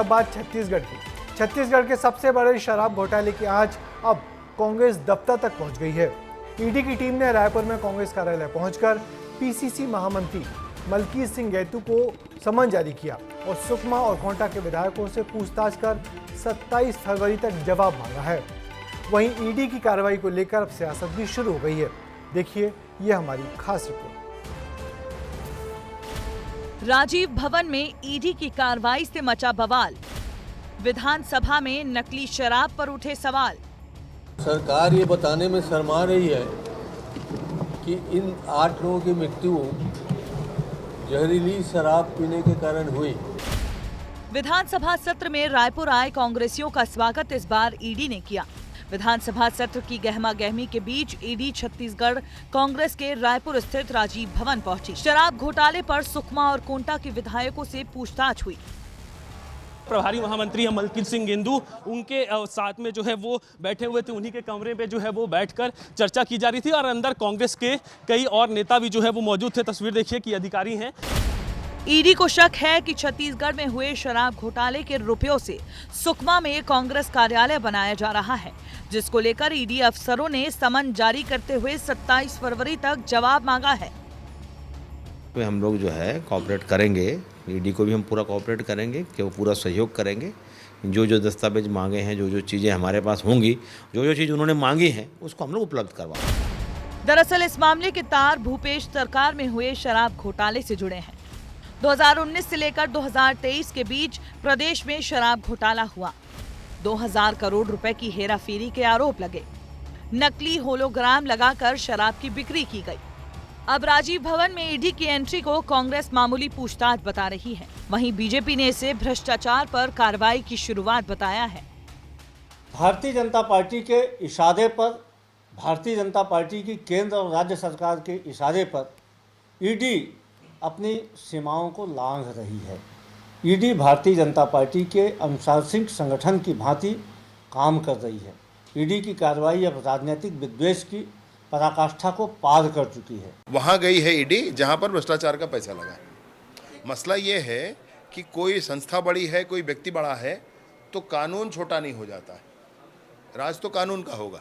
बात छत्तीसगढ़ की। छत्तीसगढ़ के सबसे बड़े शराब घोटाले की आंच अब कांग्रेस दफ्तर तक पहुंच गई है। ईडी की टीम ने रायपुर में कांग्रेस कार्यालय पहुंचकर पीसीसी महामंत्री मलकीत सिंह गैतू को समन जारी किया और सुकमा और कोंटा के विधायकों से पूछताछ कर 27 फरवरी तक जवाब मांगा है। वहीं ईडी की कार्रवाई को लेकर अब सियासत भी शुरू हो गई है। देखिए ये हमारी खास रिपोर्ट। राजीव भवन में ईडी की कार्रवाई से मचा बवाल। विधानसभा में नकली शराब पर उठे सवाल। सरकार ये बताने में शर्मा रही है कि इन 8 लोगों की मृत्यु जहरीली शराब पीने के कारण हुई। विधानसभा सत्र में रायपुर आए कांग्रेसियों का स्वागत इस बार ईडी ने किया। विधानसभा सत्र की गहमा गहमी के बीच ईडी छत्तीसगढ़ कांग्रेस के रायपुर स्थित राजीव भवन पहुंची। शराब घोटाले पर सुकमा और कोंटा के विधायकों से पूछताछ हुई। प्रभारी महामंत्री है मलकीत सिंह गैतू, उनके साथ में जो है वो बैठे हुए थे। उन्हीं के कमरे पे जो है वो बैठकर चर्चा की जा रही थी और अंदर कांग्रेस के कई और नेता भी जो है वो मौजूद थे। तस्वीर देखिए कि अधिकारी हैं। ईडी को शक है कि छत्तीसगढ़ में हुए शराब घोटाले के रुपयों से सुकमा में कांग्रेस कार्यालय बनाया जा रहा है, जिसको लेकर ईडी अफसरों ने समन जारी करते हुए 27 फरवरी तक जवाब मांगा है। हम लोग जो है कोऑपरेट करेंगे, ईडी को भी हम पूरा कोऑपरेट करेंगे कि वो पूरा सहयोग करेंगे। जो जो दस्तावेज मांगे हैं, जो जो चीज़ें हमारे पास होंगी, जो जो चीज़ उन्होंने मांगी हैं, उसको हम लोग उपलब्ध करवाएंगे। दरअसल इस मामले के तार भूपेश सरकार में हुए शराब घोटाले से जुड़े हैं। 2019 से लेकर 2023 के बीच प्रदेश में शराब घोटाला हुआ। 2000 करोड़ रुपए की हेराफेरी के आरोप लगे। नकली होलोग्राम लगाकर शराब की बिक्री की गई। अब राजीव भवन में ईडी की एंट्री को कांग्रेस मामूली पूछताछ बता रही है। वहीं बीजेपी ने इसे भ्रष्टाचार पर कार्रवाई की शुरुआत बताया है। भारतीय जनता पार्टी के इशारे पर, भारतीय जनता पार्टी की केंद्र और राज्य सरकार के इशारे पर ईडी अपनी सीमाओं को लांघ रही है। ईडी भारतीय जनता पार्टी के अनुशासनिक संगठन की भांति काम कर रही है। ईडी की कार्रवाई अब राजनीतिक विद्वेष की पराकाष्ठा को पार कर चुकी है। वहाँ गई है ईडी जहाँ पर भ्रष्टाचार का पैसा लगा है। मसला ये है कि कोई संस्था बड़ी है, कोई व्यक्ति बड़ा है तो कानून छोटा नहीं हो जाता है। राज तो कानून का होगा।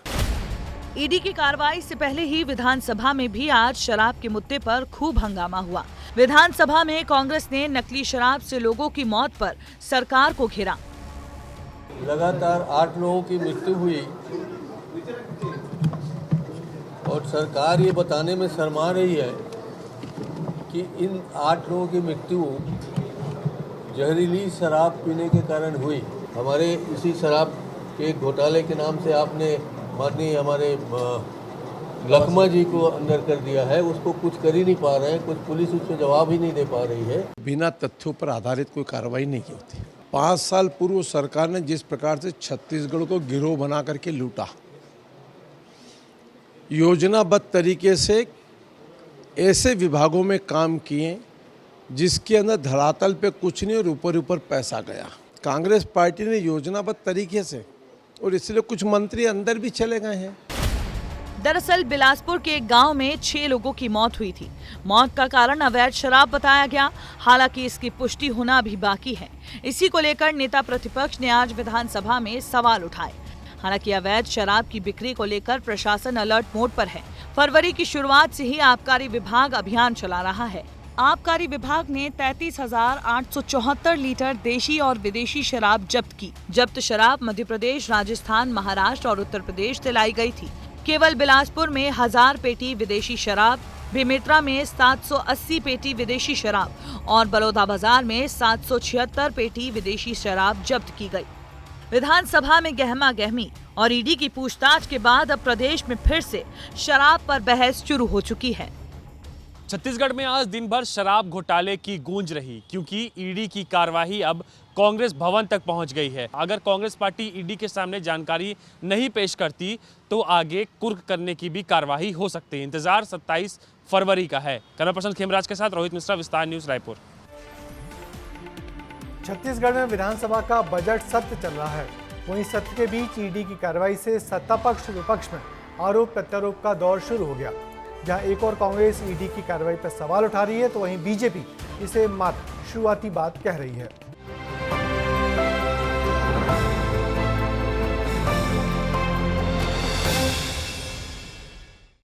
ईडी की कार्रवाई से पहले ही विधानसभा में भी आज शराब के मुद्दे पर खूब हंगामा हुआ। विधानसभा में कांग्रेस ने नकली शराब से लोगों की मौत पर सरकार को घेरा। लगातार 8 लोगों की मृत्यु हुई और सरकार ये बताने में शर्मा रही है कि इन 8 लोगों की मृत्यु जहरीली शराब पीने के कारण हुई। हमारे इसी शराब के घोटाले के नाम से आपने माननीय हमारे लखमा जी को अंदर कर दिया है। उसको कुछ कर ही नहीं पा रहे हैं, कुछ पुलिस उसमें जवाब ही नहीं दे पा रही है। बिना तथ्यों पर आधारित कोई कार्रवाई नहीं की होती। 5 साल पूर्व सरकार ने जिस प्रकार से छत्तीसगढ़ को गिरोह बना करके लूटा, योजनाबद्ध तरीके से ऐसे विभागों में काम किए जिसके अंदर धरातल पे कुछ नहीं और ऊपर ऊपर पैसा गया। कांग्रेस पार्टी ने योजनाबद्ध तरीके से, और इसलिए कुछ मंत्री अंदर भी चले गए हैं। दरअसल बिलासपुर के एक गांव में 6 लोगों की मौत हुई थी। मौत का कारण अवैध शराब बताया गया। हालांकि इसकी पुष्टि होना भी बाकी है। इसी को लेकर नेता प्रतिपक्ष ने आज विधानसभा में सवाल उठाए। हालांकि अवैध शराब की बिक्री को लेकर प्रशासन अलर्ट मोड पर है। फरवरी की शुरुआत से ही आबकारी विभाग अभियान चला रहा है। आबकारी विभाग ने 33,874 लीटर देशी और विदेशी शराब जब्त की। जब्त शराब मध्य प्रदेश, राजस्थान, महाराष्ट्र और उत्तर प्रदेश से लाई गई थी। केवल बिलासपुर में 1000 पेटी विदेशी शराब, बेमेतरा में 780 पेटी विदेशी शराब और बलौदाबाजार में 776 पेटी विदेशी शराब जब्त की गई। विधानसभा में गहमा गहमी और ईडी की पूछताछ के बाद अब प्रदेश में फिर से शराब पर बहस शुरू हो चुकी है। छत्तीसगढ़ में आज दिन भर शराब घोटाले की गूंज रही, क्योंकि ईडी की कार्रवाई अब कांग्रेस भवन तक पहुंच गई है। अगर कांग्रेस पार्टी ईडी के सामने जानकारी नहीं पेश करती तो आगे कुर्क करने की भी कार्रवाई हो सकती है। इंतजार 27 फरवरी का है। कैमरा पर्सन खेमराज के साथ रोहित मिश्रा, विस्तार न्यूज, रायपुर। छत्तीसगढ़ में विधानसभा का बजट सत्र चल रहा है। वहीं सत्र के बीच ईडी की कार्रवाई से सत्ता पक्ष विपक्ष में आरोप प्रत्यारोप का दौर शुरू हो गया। जहां एक और कांग्रेस ईडी की कार्रवाई पर सवाल उठा रही है तो वहीं बीजेपी इसे मात्र शुरुआती बात कह रही है।